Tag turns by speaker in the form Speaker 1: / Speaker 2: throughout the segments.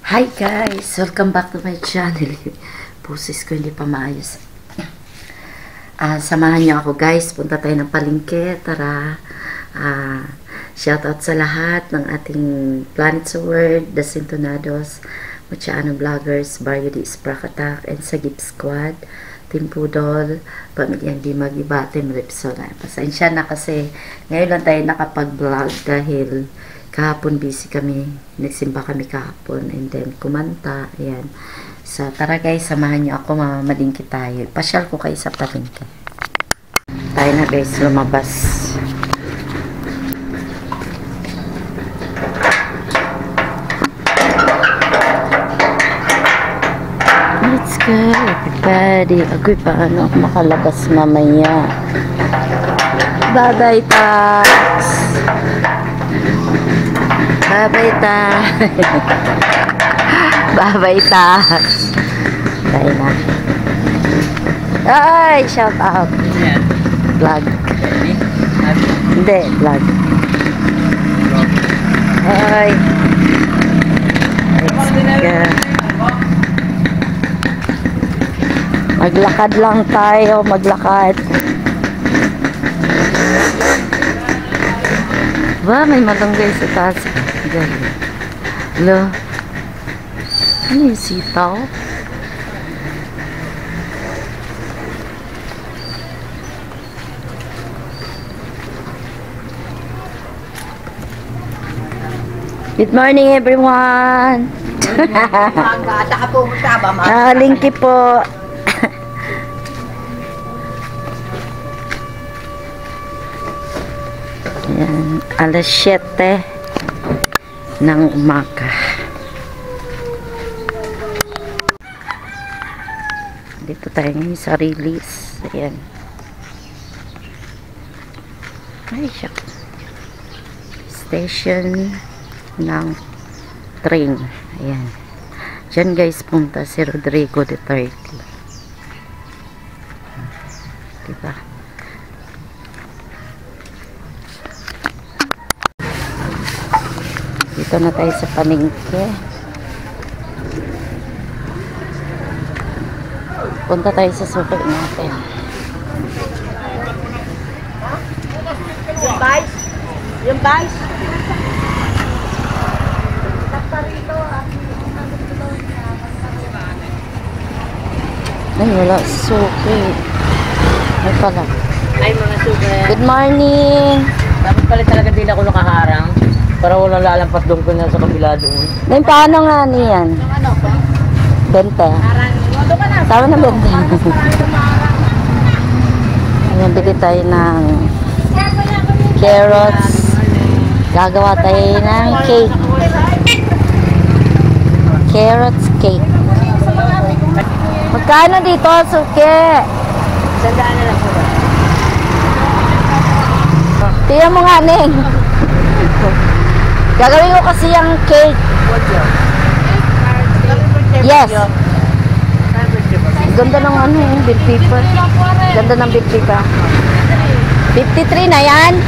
Speaker 1: Hi guys! Welcome back to my channel. Pusis ko hindi pa maayos. Samahan niyo ako guys. Punta tayo ng palengke. Tara. Shoutout sa lahat ng ating Planet sa World, The Sintonados, Muchaano Vloggers, Barrio de Isprakatak, and Sagip Squad, Team Pudol, Pamilyang Di Magiba, Team Ripson. Pasensya na kasi ngayon lang tayo nakapag-vlog dahil kahapon busy kami, nagsimba kami kahapon, and then kumanta, ayan. So, tara guys, samahan niyo ako, mamamalingki tayo. Pasyal ko kayo sa palengke. Tayo na guys, lumabas. Let's go, everybody. Agoy, paano ako makalabas mamaya? Bye-bye, Tax! Bye-bye, Tax! Bye-bye, Tax! Tayo na. Ay! Shout out! Vlog. Hindi, vlog. Ay! Let's go. Maglakad lang tayo, maglakad. Ba, may malunggay sa taas. Hello. Ano yung sitaw? Good morning everyone. Lingki po. Yan, alas 7 ng umaga. Dito tayo ngayon sa release. Ayan. Ay, siya. Station ng train. Ayan. Diyan guys, punta si Rodrigo Duterte. Diba? Dito na tayo sa palengke. Punta tayo sa suki natin.
Speaker 2: Yung vice? Yung vice?
Speaker 1: Ay, wala suki. Ay pala.
Speaker 2: Ay, mga suki.
Speaker 1: Good morning!
Speaker 2: Dapat pala talaga din ako nakaharang para walang lalampas doon ko na sa kabila doon.
Speaker 1: Ngayon, paano nga niyan?
Speaker 2: Yung ano po?
Speaker 1: 20.
Speaker 2: Harang. Doon ka na.
Speaker 1: Tama na 20. Ayan, bili tayo ng carrots. Gagawa tayo ng cake. Carrots cake. Magkano dito, suki?
Speaker 2: Sandaan na lang po ba?
Speaker 1: Tiyan mo nga, Neng. Gagawin ko kasi yung cake. Yes. Ganda ng ano yung bill paper. Ganda ng bill paper. 53 na yan?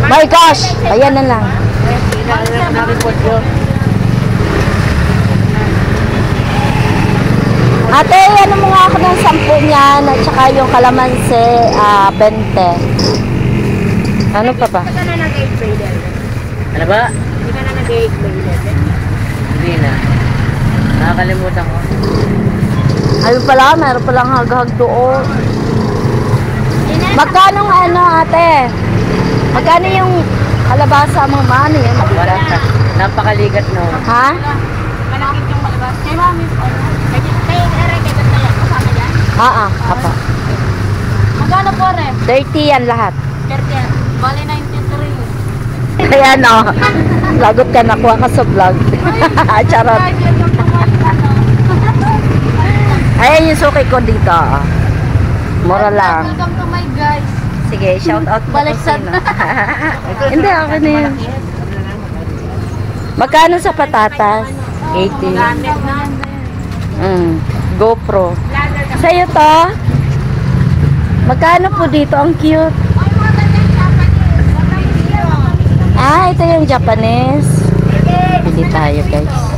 Speaker 1: My gosh! Ayan na lang. Ate, ano mo nga ako ng 10 niyan at saka yung kalamansi, 20. Ano pa ba?
Speaker 2: Hindi ka na nag-8 trader.
Speaker 3: Ano ba?
Speaker 2: Hindi ka na nag-8 trader.
Speaker 3: Hindi na. Nakakalimutan ko.
Speaker 1: Ayun pala, meron palang hag-hag doon. Magkano ano, ate? Magkano yung kalabasa mo, mano yan?
Speaker 3: Barata. Napakaligat no.
Speaker 1: Ha?
Speaker 2: Malakit yung malabas. Kay mami, kay Eric, kay Bantaya. Kasama yan?
Speaker 1: Apa.
Speaker 2: Magkano po rin?
Speaker 1: 30 yan lahat.
Speaker 2: 30. Bali 93.
Speaker 1: Kaya no, lagot ka, nakuha ka sa vlog. Charot. Ayan yung suki ko dito. Mura lang.
Speaker 2: Welcome to my guys.
Speaker 1: Sige, shout out mo
Speaker 2: Baliktad.
Speaker 1: kung sino. Hindi, ako na yun. Magkano sa patatas? 80. GoPro. Sa'yo to? Magkano po dito? Ang cute. Ah, ito yung Japanese. Hindi tayo guys.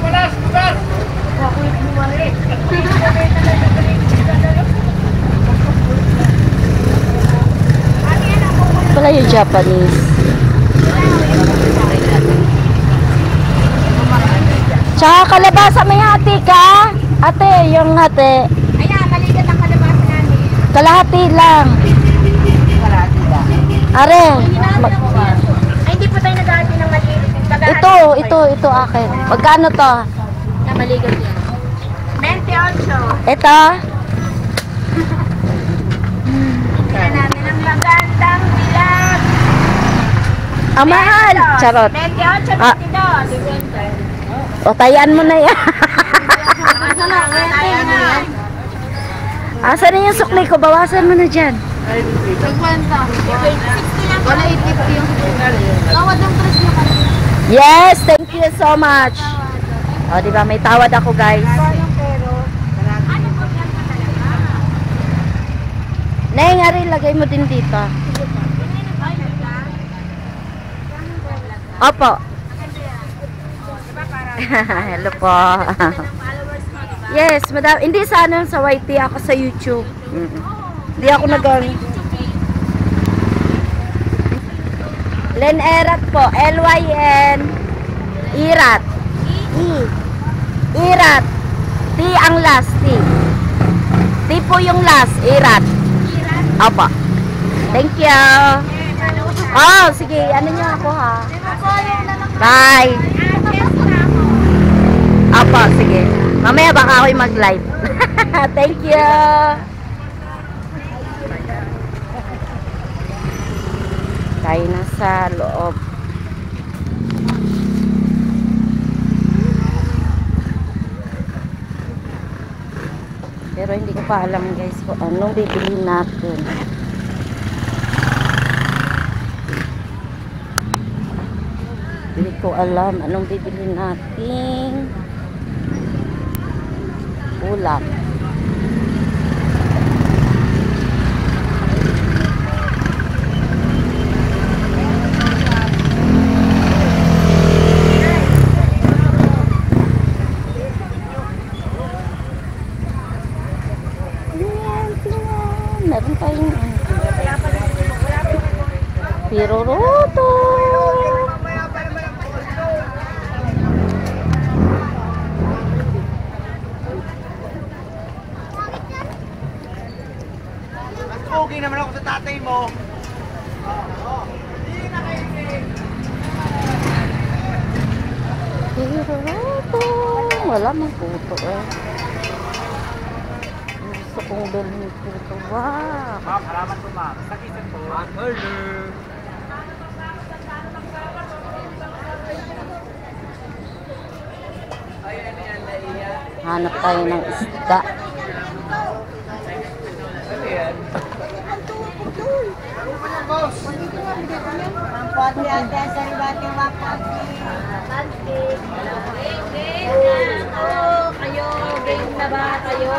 Speaker 1: Japanese. Tsaka kalabasa may hati ka? Ate, yung ate.
Speaker 2: Ayan, maligat ang kalabasa namin.
Speaker 1: Kalahati lang. Are.
Speaker 2: Ay, hindi pa tayo nag-aati ng maligat.
Speaker 1: Ito akin. Magkano to?
Speaker 2: Na maligat yan. 28.
Speaker 1: Ito?
Speaker 2: Tingnan natin ang magandang bilang.
Speaker 1: Ang mahal. Charot.
Speaker 2: 28,
Speaker 1: Ah.
Speaker 2: 22.
Speaker 1: O, tayan mo na yan.
Speaker 2: Asa na? Tayo na.
Speaker 1: Asan na yung sukli ko? Bawasan mo na dyan.
Speaker 2: 50. 60 lang. Wala 80 yung tawad ng press niyo kanina.
Speaker 1: Yes, thank you so much. O, diba? May tawad ako, guys.
Speaker 2: Yung pero. Ano po yan ka talaga?
Speaker 1: Neng, Ari, lagay mo din dito. Opo. Hello po. Yes, madam. Hindi sana sa YT ako sa YouTube. Hindi ako Len Erat po. L-Y-N. Irat. Irat. T ang last. T. T po yung last. Irat. Opo. Thank you. Oh, sige. Ano nyo ako ha? Bye. Opo, sige. Mamaya baka ako'y mag-live. Thank you. Tayo na sa loob. Pero hindi ko pa alam guys kung anong bibilhin natin. Hindi ko alam anong bibilhin natin. Ulap. Meron tayong Piruruto.
Speaker 4: Okay naman ako sa tatay mo.
Speaker 1: Piruruto. Wala mang puto eh. Gusto kong bilhin puto. Wow.
Speaker 4: Ma'am, halaman po ma'am. Sakisan po. Order.
Speaker 1: Hanap tayo ng isda.
Speaker 2: Pati ate, sari bati wapati. Kayo, game na ba kayo?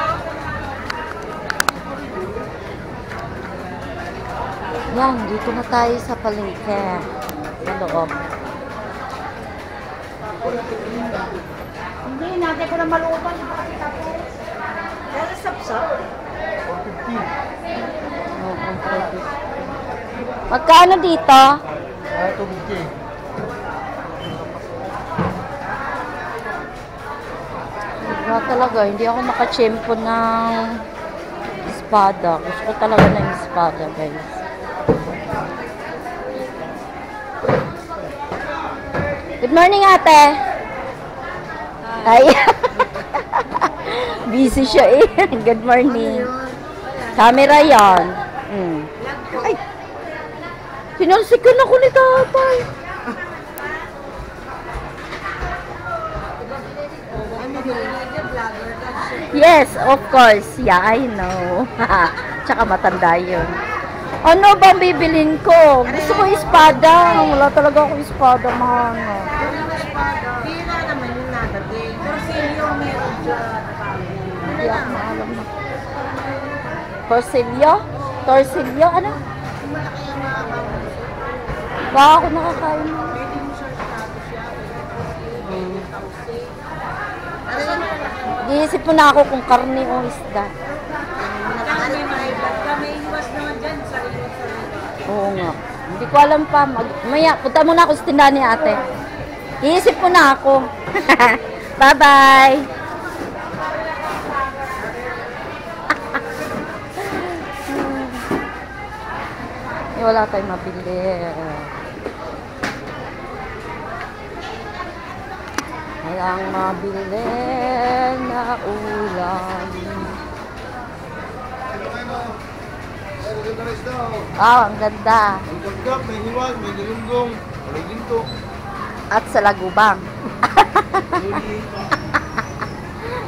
Speaker 1: Yan, dito na tayo sa palengke. Sa loob.
Speaker 2: Hindi, natin ko na malupan. Pero sapsap.
Speaker 1: Oo, pwede. Magkano dito?
Speaker 4: Tubig tea.
Speaker 1: Wala talaga, hindi ako makachempo ng espada. Gusto ko talaga ng espada, guys. Good morning, ate. Ay. Busy siya eh. Good morning. Camera yan. Ay. Sinalsikan ako ni tatay. Yes, of course. Yeah, I know. Tsaka matanda yun. Ano bang bibilin ko? Gusto ko espada. Wala talaga ako espada, mahanga.
Speaker 2: Pira naman yung nadating. Torsilyo meron dyan.
Speaker 1: Hindi ako maalam na. Torsilyo? Torsilyo? Ano? Baka ako nakakain mo. Iisip mo na ako kung karne o isda. Oo nga. Hindi ko alam pa. Maya, punta muna ako sa tindahan ni ate. Iisip ko na ako. Bye-bye. Wala tayong mabili. Walang mabili na ulam. Ang ganda.
Speaker 4: May gagap, may hiwag, may galunggong, may ginto.
Speaker 1: At sa lagubang.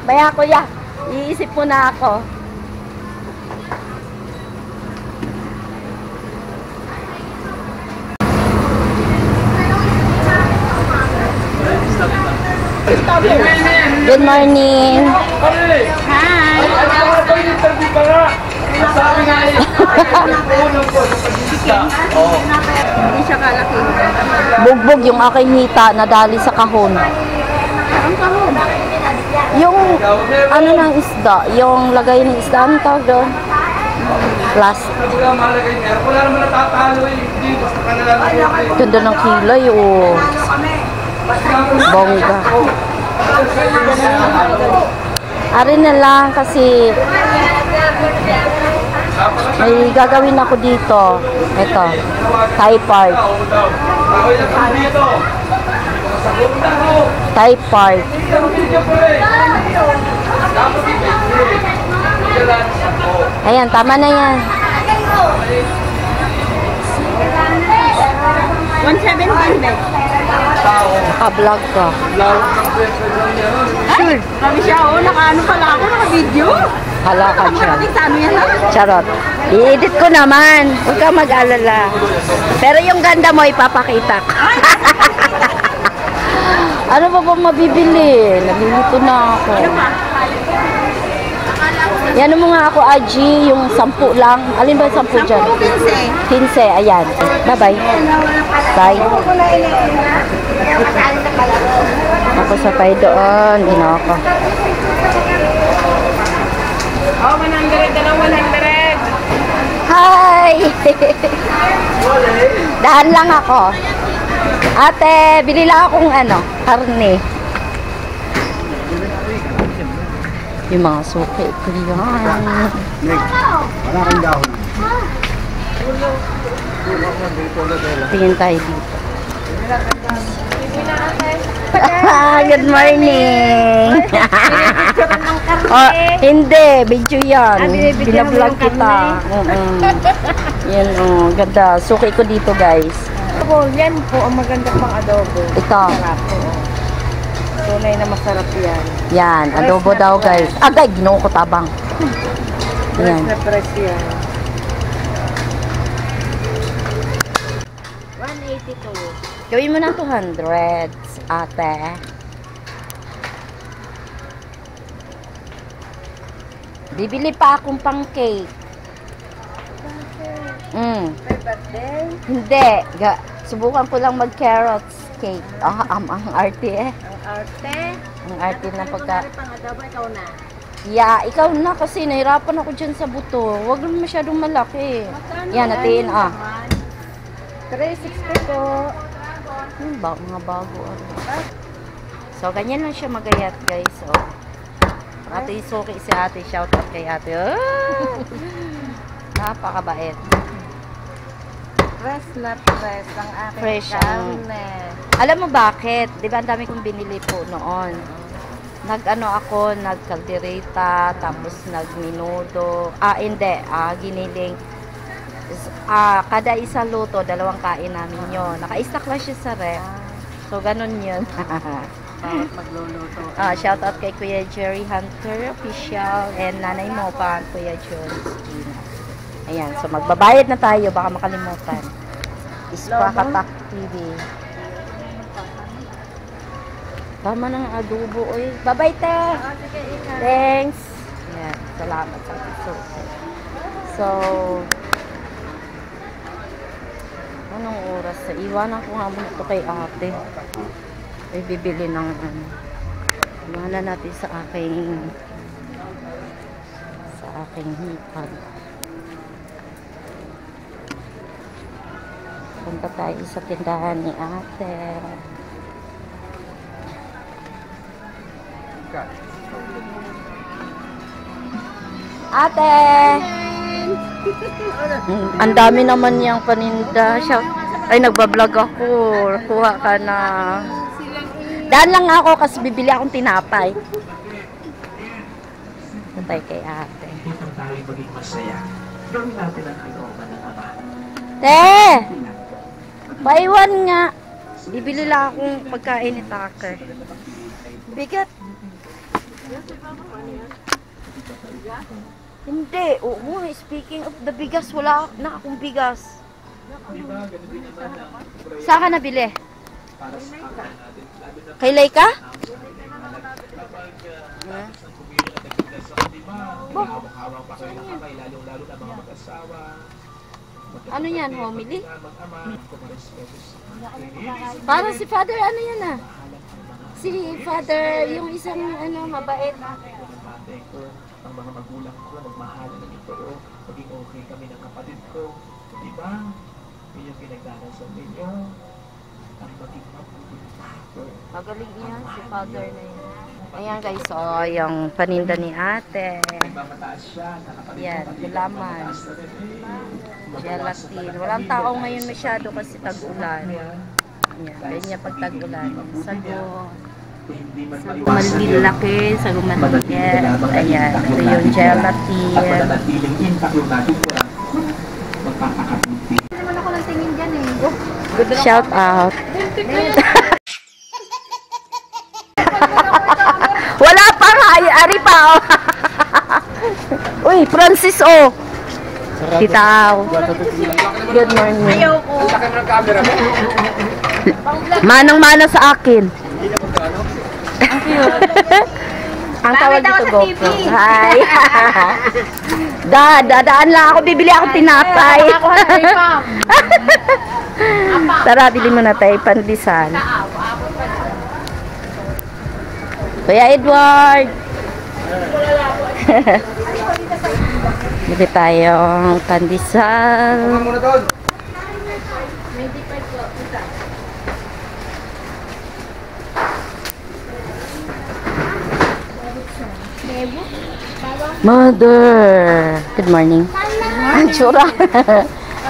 Speaker 1: Baya kuya, iisip mo na ako. Good morning. Hi.
Speaker 2: Hindi siya kalaki.
Speaker 1: Bugbog yung aking hita na dali sa kahon.
Speaker 2: Ang kahon.
Speaker 1: Yung ano ng isda, yung lagay ng isda, ano tawag doon? Plastic.
Speaker 4: Wala naman natatalo eh. Hindi, basta ka nalang.
Speaker 1: Ganda ng kilay, oh. Bongga. Ari na lang kasi may gagawin ako dito. Ito, Thai Park. Thai Park. Ayan, tama na yan.
Speaker 2: 170 ba?
Speaker 1: Naka-vlog ka.
Speaker 2: Sure. Kami siya, oh, naka-ano pala ako, naka-video.
Speaker 1: Hala ka dyan.
Speaker 2: Marating sa ano yan, ha?
Speaker 1: Charot. I-edit ko naman. Huwag ka mag-alala. Pero yung ganda mo, ipapakita. Ano ba bang mabibili? Nalilito na ako. Yan mo nga ako, Aji, yung 10 lang. Alin ba yung 10 dyan? 15, ayan. Bye-bye. Bye. Ako sapay doon. Ginawa ko.
Speaker 2: Oh, 100 na 100.
Speaker 1: Hi! Daan lang ako. Ate, bili lang akong karne. Yung mga suki ko yan.
Speaker 4: Wala kang dahon.
Speaker 1: Tingin tayo dito. Good morning! Oh, hindi, video yan. Binablog kita. Yan, ganda. Suki ko dito, guys.
Speaker 2: Yan po ang maganda pang adobo.
Speaker 1: Ito.
Speaker 2: Tunay na masarap yan.
Speaker 1: Yan, adobo daw, guys. Agay, ginoo ko tabang. Yan.
Speaker 2: Press yan. 182.
Speaker 1: Gawin mo ng 200, ate. Bibili pa akong pang cake.
Speaker 2: Birthday?
Speaker 1: Hindi. Subukan ko lang mag-carrots cake. Ang arte eh.
Speaker 2: Ang arte?
Speaker 1: Ang arte na pagka...
Speaker 2: Pang adobo, ikaw na.
Speaker 1: Yeah, ikaw na kasi nahirapan ako dyan sa buto. Huwag lang masyadong malaki. Yan, natin
Speaker 2: 360 po.
Speaker 1: Mga bago. So, ganyan lang siya magayat, guys. So, ate suki si ate. Shout out kay ate. Napakabait.
Speaker 2: Fresh na fresh ang aking
Speaker 1: Fresh ang...
Speaker 2: karne.
Speaker 1: Alam mo bakit? Di ba ang dami kong binili po noon? Nagkaldereta, tapos nagminudo. Hindi. Giniling. Kada isa luto, 2 kain namin yun. Naka-stack lang siya sa ref. So, ganun yun.
Speaker 2: Magluluto.
Speaker 1: Shout out kay Kuya Jerry Hunter, official, and nanay mo pa, Kuya Jones. Ayan, so magbabayad na tayo, baka makalimutan. Ispakatak TV. Tama ng adobo, oy. Bye-bye, te! Thanks! Ayan, salamat sa suki. So, anong oras? Iwanan ko nga muna ito kay ate. Ay, bibili ng Iwanan natin sa aking hipag. Punta tayo sa tindahan ni ate. Ate! Ang dami naman niyang paninda. Shout. Ay, nagbablog ako. Kuha ka na. Daan lang ako kasi bibili akong tinapay. Tatay kay ate.
Speaker 5: Upang tayo maging masaya, gawin natin ang kalooban ng Ama.
Speaker 1: Te! Paiwan nga. Bibili lang akong pagkain ni Tucker. Bigat. Hindi. Oo, speaking of the bigas, wala na akong bigas. Saan ka nabili? Kay Laika? Ano yan, homily? Para si Father, ano yan ah? Si Father, yung isang ano, mabait.
Speaker 5: Ang mga magulang ko, magmahalan ng ito, maging okay kami ng kapatid ko. Diba? Yun yung pinagdarasal ninyo. Ang maging mabuting tao.
Speaker 1: Magaling niya si Father na yun. Ayan guys, so yung paninda ni ate.
Speaker 5: Nagmamataas siya, nakapatid
Speaker 1: Yan, gulaman. Gelatin. Walang tao ngayon masyado kasi tag-ulan. Yan, ganyan pag tag-ulan. Sago. Malilaki, sago matiket. Ayan, ito yung gelatin.
Speaker 5: At mananatiling intact yung natura. Magpapakabuti.
Speaker 2: Hindi naman ako lang tingin dyan eh.
Speaker 1: Shout out. Wala pa nga, ari pa oh. Uy, Francis oh. Titaw. Good morning.
Speaker 4: Ang laki mo ng camera mo.
Speaker 1: Manang-mana sa akin. Ang tawag dito GoPro. Hi. Dadaan lang ako, bibili ako tinapay. Tara, bili mo na tayo pandesal. Kuya Edward. Bili tayong pandesal.
Speaker 4: Ano muna doon?
Speaker 1: Mother. Good morning. Ang tsura.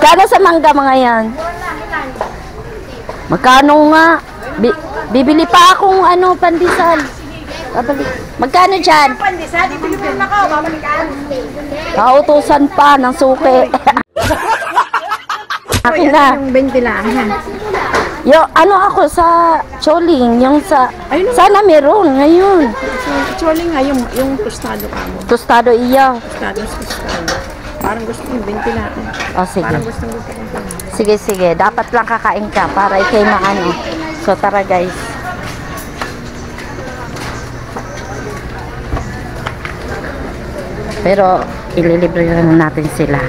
Speaker 1: Kano sa mangga mga yan? Magkano nga? Bibili pa akong ano, pandesal. Babalik. Magkano dyan?
Speaker 2: Pandesal, ibili mo na ako, babalikan.
Speaker 1: Kautusan pa ng suki. Akin na.
Speaker 2: Yung 20 lang.
Speaker 1: Yo, ano ako sa Choling, yung sa sana meron ngayon.
Speaker 2: Actually nga, yung tostado ka mo.
Speaker 1: Tostado iya.
Speaker 2: Tostado. Parang gusto yung 20 lang.
Speaker 1: Oh, sige.
Speaker 2: Parang gusto ko.
Speaker 1: Sige, sige. Dapat lang kakain ka para ikay maano. So, tara guys. Pero, ililibre lang natin sila.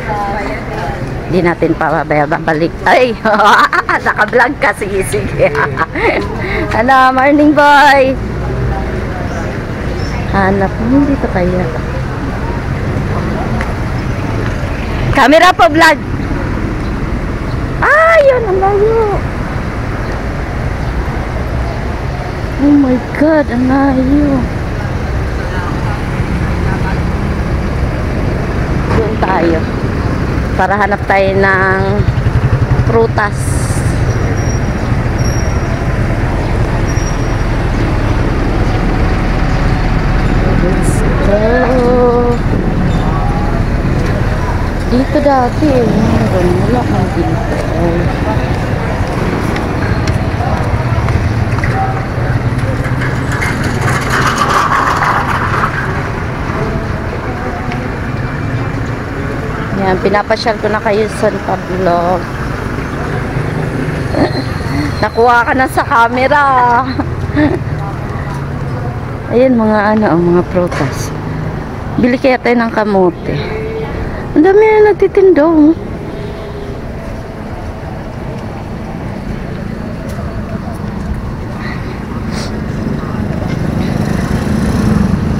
Speaker 1: Hindi natin babalik. Ay! Naka-vlog ka. Sige, sige. Ano, morning boy! Hanap mo, dito kaya. Camera po, vlog! Ah, yun, ang layo. Oh my God, ang layo. Doon tayo. Para hanap tayo ng prutas. Let's go. Dito dati, meron. Wala kang dito. Yan, pinapasyal ko na kayo sa Pablo. Nakuha ka na sa camera. Ayan, mga ano, mga prutas. Bili kaya tayo ng kamote. Ang dami na nagtitinda, oh.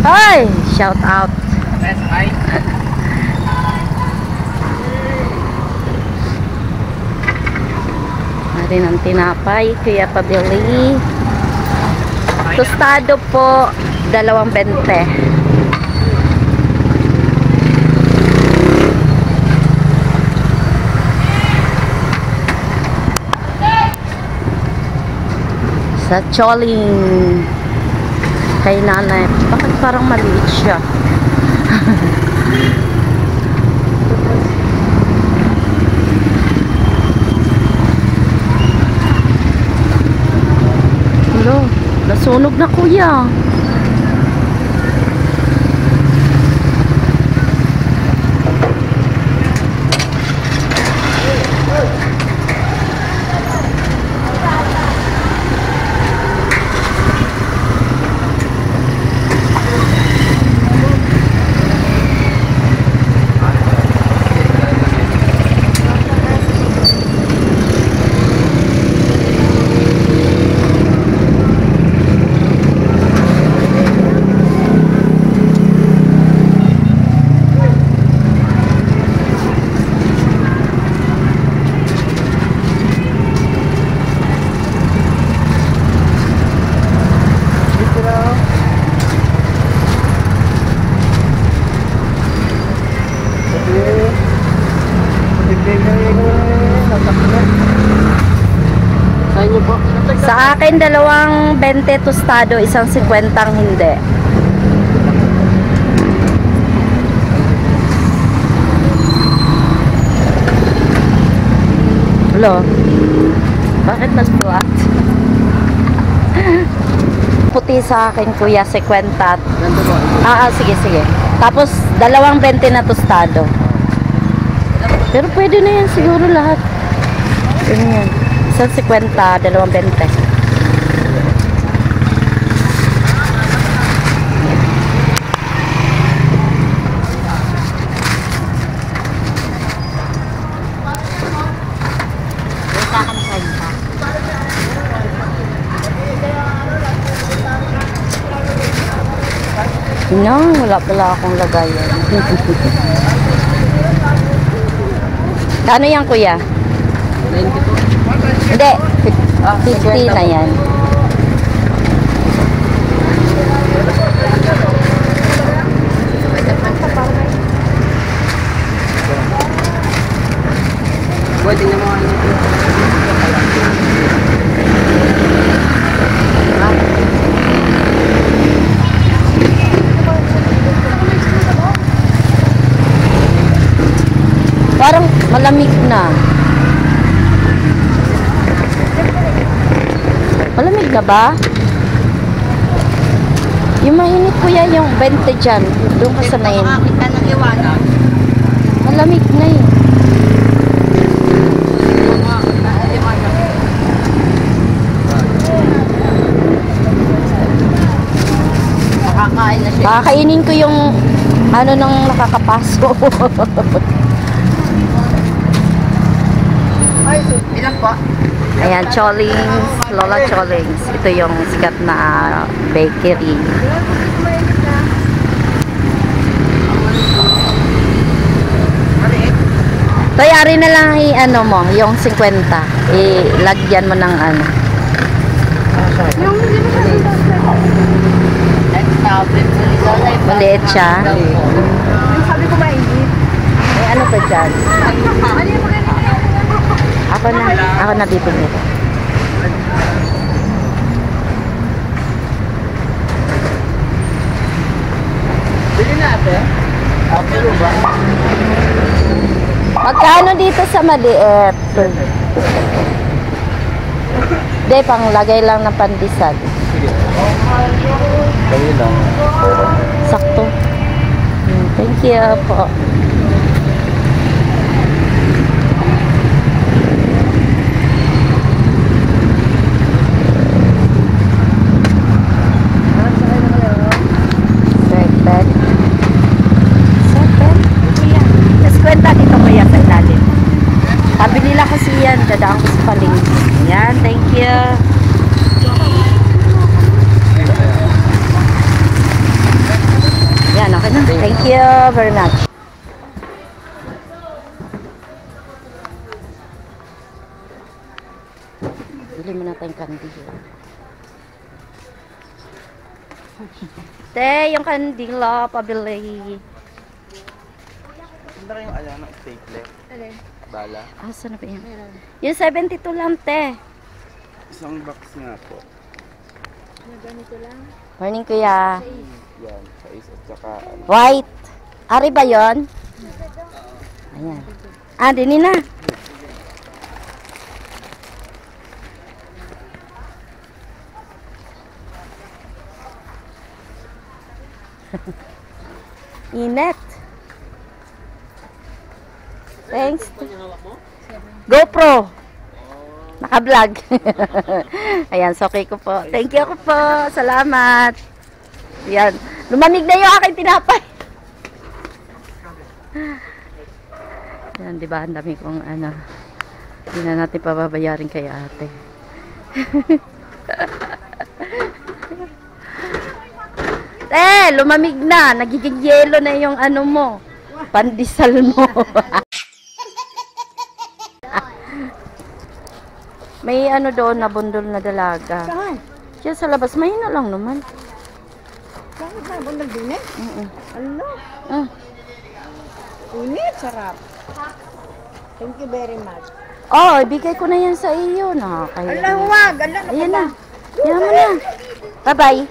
Speaker 1: Hi! Shout out. rin ang tinapay. Kuya pabili. Tostado po, 2.20. Sa Choling kay nanay. Bakit parang maliit siya? Hello, nasunog na kuya. Sa akin, 2.20 tostado, 1.50 hindi. Hello? Bakit mas flat? Puti sa akin, kuya, 50. Sige, sige. Tapos, 2.20 na tostado. Pero pwede na yan siguro lahat. Ganyan. 1.50, 2.20. No, wala pala akong lagayan. Kano yan, kuya?
Speaker 3: 20 po.
Speaker 1: Hindi, 50 na yan.
Speaker 3: Pwede na mga
Speaker 1: Parang malamig na. Malamig na ba? Yung mainit kuya, yung 20 dyan. Doon ka sa main.
Speaker 2: Makakita ng iwanan.
Speaker 1: Malamig na eh.
Speaker 2: Makakain na siya.
Speaker 1: Kakainin ko yung ano nang nakakapaso.
Speaker 2: Ilan po?
Speaker 1: Ayan, Cholings, Lola Cholings. Ito yung sikat na bakery. Tayari na lang ano mo, yung 50. Ilagyan mo ng ano.
Speaker 2: Yung hindi mo
Speaker 1: Maliit siya.
Speaker 2: Yung sabi ko mainit.
Speaker 1: Eh, ano pa dyan?
Speaker 2: Ano yung maganda?
Speaker 1: Ako na bibili.
Speaker 3: Bili natin. Apple ba?
Speaker 1: Magkano dito sa maliit? Hindi, pang lagay lang ng pandesal.
Speaker 3: Kami lang.
Speaker 1: Sakto. Thank you po. Pabili lang kasi yan. Dadaan ko sa palengke. Yan, thank you. Yan, okay na. Thank you very much. tayong kandila. Te, yung kandila, pabili.
Speaker 3: Hindi yung alam ng stapler.
Speaker 2: Alin?
Speaker 3: Bala.
Speaker 1: Saan na ba yan?
Speaker 2: Meron.
Speaker 1: Yung 72 lang, te.
Speaker 3: Isang box nga po.
Speaker 2: Na ganito lang.
Speaker 1: Morning, kuya.
Speaker 3: Yan. Sa isa at saka ano.
Speaker 1: White. Ari ba yun? Ayan. Dinin na. Init. Thanks. GoPro. Naka-vlog. Ayan, so okay ko po. Thank you ko po. Salamat. Ayan. Lumamig na yung aking tinapay. Ayan, diba? Ang dami kong ano. Hindi na natin pababayarin kay ate. Lumamig na. Nagiging yelo na yung ano mo. Pandesal mo. May ano doon na bundol na dalaga.
Speaker 2: Saan?
Speaker 1: Diyan sa labas. Mahina lang naman.
Speaker 2: Bakit ba? Bundal din eh? Ano? Unit, sarap. Thank you very much.
Speaker 1: Oh, ibigay ko na yan sa iyo. Nakakaya.
Speaker 2: Ala, huwag! Ala,
Speaker 1: Ayan na. Yan mo na. Bye-bye.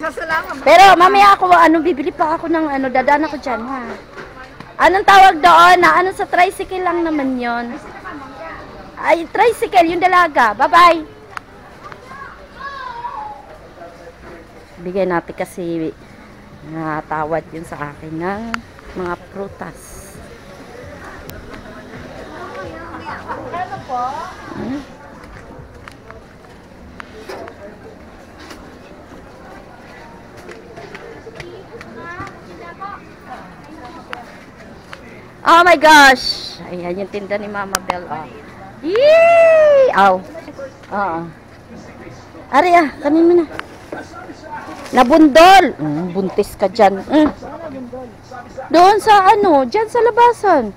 Speaker 2: Salamat.
Speaker 1: Pero mamaya ako, bibili pa ako ng dadaan ako dyan, ha? Anong tawag doon? Ano sa tricycle lang naman yon? Ay, tricycle, yung dalaga. Bye-bye. Bigay natin kasi natawad yun sa akin ng mga prutas.
Speaker 2: Ano po?
Speaker 1: Oh my gosh! Ayan yung tinda ni Mama Bell. Oh. Yee! Aw. Oo. Ari kanin mo na. Nabundol. Buntis ka dyan. Doon sa dyan sa labasan.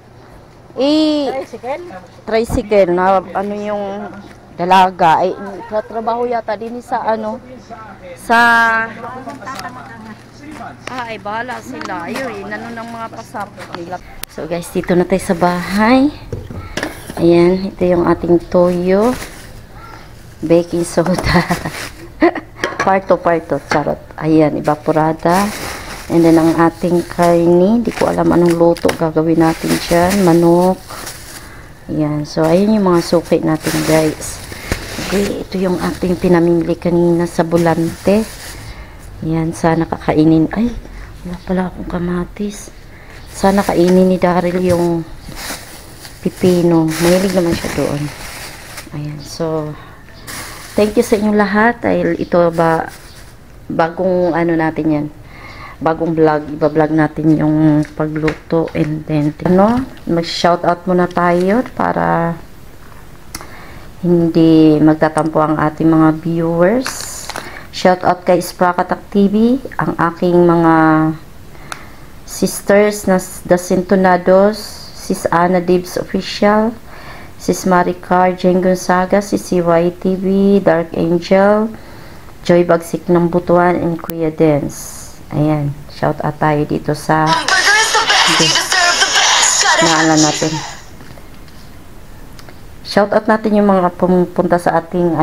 Speaker 2: Tricycle?
Speaker 1: Tricycle na yung dalaga. Ay, trabaho yata din sa sa ay bahala sila. Ayun, ng mga pasapot nila. So guys, dito na tayo sa bahay. Ayan, ito yung ating toyo. Baking soda. Parto, charot. Ayan, evaporada. And then ang ating karni. Di ko alam anong luto gagawin natin dyan. Manok. Ayan, so ayun yung mga suki natin guys. Okay, ito yung ating pinamimili kanina sa Bulante. Ayan, sana kakainin. Ay, wala pala akong kamatis. Sana kainin ni Daryl yung pipino. Mahilig naman siya doon. Ayan, so thank you sa inyong lahat. Dahil ito bagong natin yan. Bagong vlog. Iba-vlog natin yung pagluto. And then, mag-shoutout muna tayo para hindi magtatampo ang ating mga viewers. Shoutout kay Sprakatak TV, ang aking mga sisters na The Sintonados, Sis Ana Dibs Official, Sis Maricar Jane Gonzaga, Sis CYTV, Dark Angel, Joy Bagsik ng Butuan, and Kuya Dance. Ayan, shout out tayo dito sa naalan natin. Shout out natin yung mga pumupunta sa ating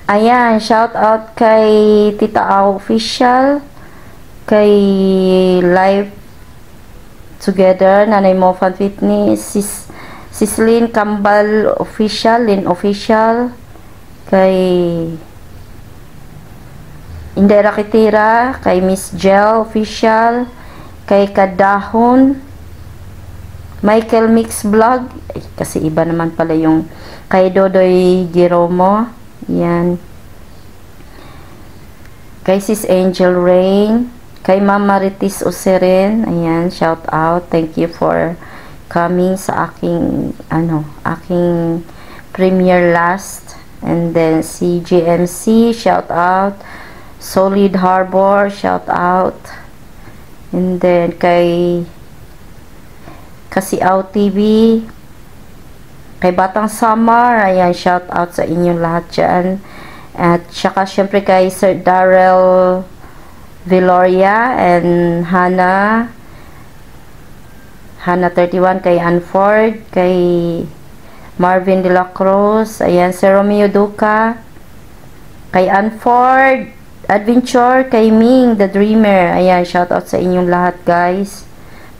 Speaker 1: ayan, shout out kay Tita Au Official, kay Live Together, Nanay Mo Fan Fitness, Sis Lynn Kambal Official, Lynn Official, kay Indira Kitira, kay Miss Gel Official, kay Kadahon, Michael Mix Vlog, kasi iba naman pala yung kay Dodoy Giromo, yan, kay Sis Angel Rain, kay Mama Ritis Oseren, ayan, shout out, thank you for coming sa aking aking premiere last. And then si GMC, shout out, Solid Harbor, shout out, and then kay Kasiaw TV, Kay Batang Summer, ayan, shout out sa inyong lahat dyan. At saka syempre kay Sir Darrell Viloria and Hannah 31, kay Ann Ford, kay Marvin De La Cruz, ayan, Sir Romeo Duca, kay Ann Ford Adventure, kay Ming the Dreamer, ayan, shout out sa inyong lahat guys.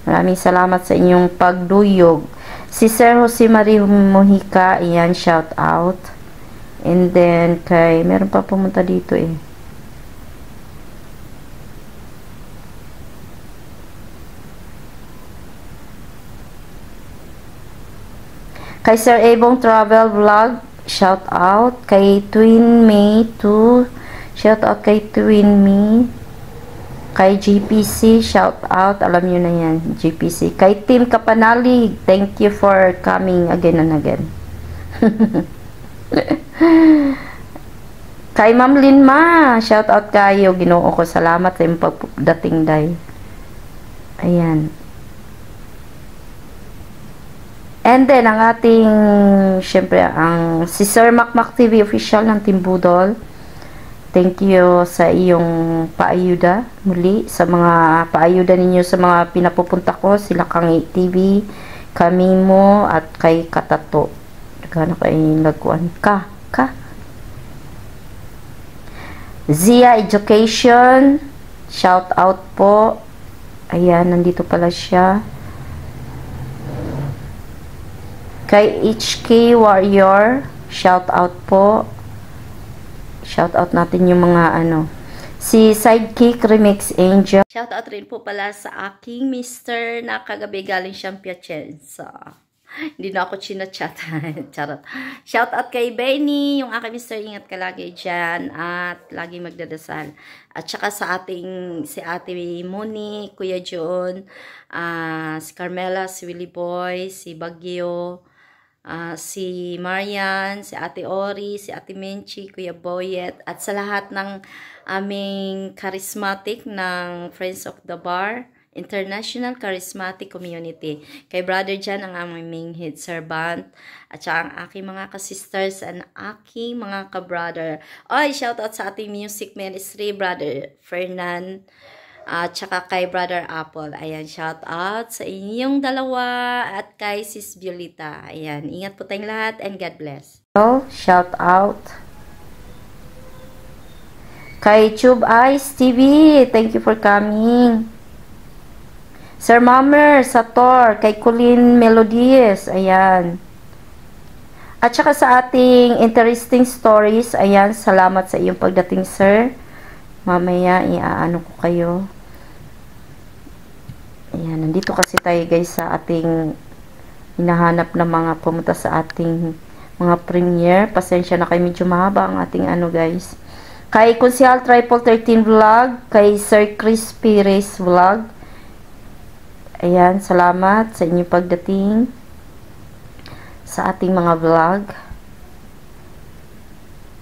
Speaker 1: Maraming salamat sa inyong pagduyog. Si Sir Jose Marie Mojica, ayan, shout out. And then kay, meron pa pumunta dito eh. Kay Sir Abong Travel Vlog, shout out. Kay Twin May 2, shout out kay Twin May. Kay GPC, shout out. Alam nyo na yan, GPC. Kay Team Kapanalig, thank you for coming again and again. Kay Ma'am Linma, shout out kayo. Ginoo ko, salamat sa iyong pagdating day. Ayan. And then, ang ating, syempre, ang si Sir Macmac TV official ng Team Budol. Thank you sa iyong paayuda muli, sa mga paayuda ninyo sa mga pinapupunta ko, sila Kangi TV, Kamimo, at kay Katato. Nagano kay nagkuan ka. Zia Education, shout out po. Ayan, nandito pala siya. Kay HK Warrior, shout out po. Shout out natin yung mga ano. Si Sidekick Remix Angel. Shout out rin po pala sa aking mister na kagabi galing siyang Piacenza. Hindi na ako chinachat. Charot. Shout out kay Benny, yung aking mister, ingat ka lagi dyan at lagi magdadasal. At saka sa ating, si Ate Moni, Kuya John, si Carmela, si Willie Boy, si Bagyo, si Marian, si Ate Ori, si Ate Menchi, Kuya Boyet, at sa lahat ng aming charismatic ng Friends of the Bar, International Charismatic Community. Kay brother dyan ang aming head servant, at saka ang aking mga ka-sisters and aking mga ka-brother. Oy, shout out sa ating music ministry, Brother Fernan, at saka kay Brother Apple. Ayan, shout out sa inyong dalawa at kay Sis Violeta. Ayan, ingat po tayong lahat and God bless. Shout out kay Tube Eyes TV. Thank you for coming. Sir Mamer Sator, kay Colleen Melodies. Ayan. At saka sa ating interesting stories. Ayan, salamat sa iyong pagdating, sir. Mamaya, iaano ko kayo. Ayan, nandito kasi tayo guys sa ating hinahanap na mga pumunta sa ating mga premiere. Pasensya na kayo, medyo mahaba ang ating ano guys. Kay Kunsihal Triple 13 Vlog, kay Sir Chris Pires Vlog. Ayan, salamat sa inyong pagdating sa ating mga vlog.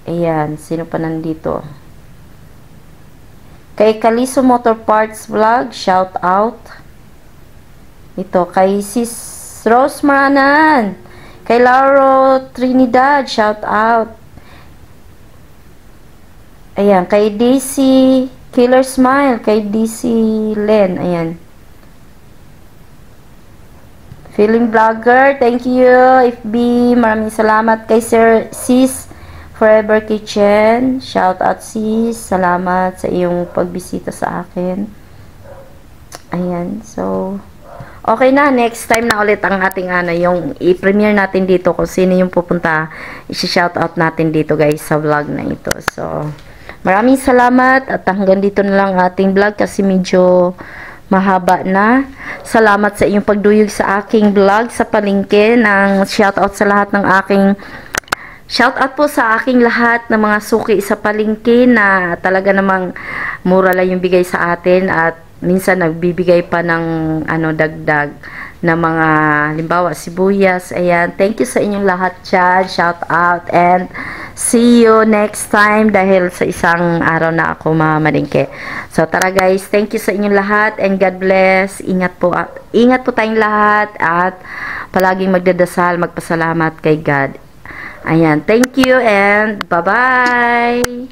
Speaker 1: Ayan, sino pa nandito? Kay Kaliso Motor Parts Vlog, shout out. Ito, kay Sis Rose Maranan. Kay Lauro Trinidad, shout out. Ayan, kay DC Killer Smile, kay DC Len, ayan. Feeling Vlogger, thank you. FB, maraming salamat. Kay Sir Sis Forever Kitchen, shout out sis, salamat sa iyong pagbisita sa akin. Ayan, so okay na, next time na ulit ang ating ano, yung i-premiere natin dito kung sino yung pupunta, i-shout out natin dito guys sa vlog na ito. So maraming salamat at hanggang dito na lang ating vlog kasi medyo mahaba na. Salamat sa inyong pagduyog sa aking vlog sa palengke. Ng shoutout sa lahat ng aking shoutout po sa aking lahat ng mga suki sa palengke na talaga namang mura lang yung bigay sa atin at minsan nagbibigay pa ng ano dagdag na mga halimbawa sibuyas. Ayan, thank you sa inyong lahat dyan. Shout out and see you next time dahil sa isang araw na ako mamalingke. So tara guys, thank you sa inyong lahat and God bless. Ingat po tayong lahat at palaging magdadasal, magpasalamat kay God. Ayan, thank you and bye-bye!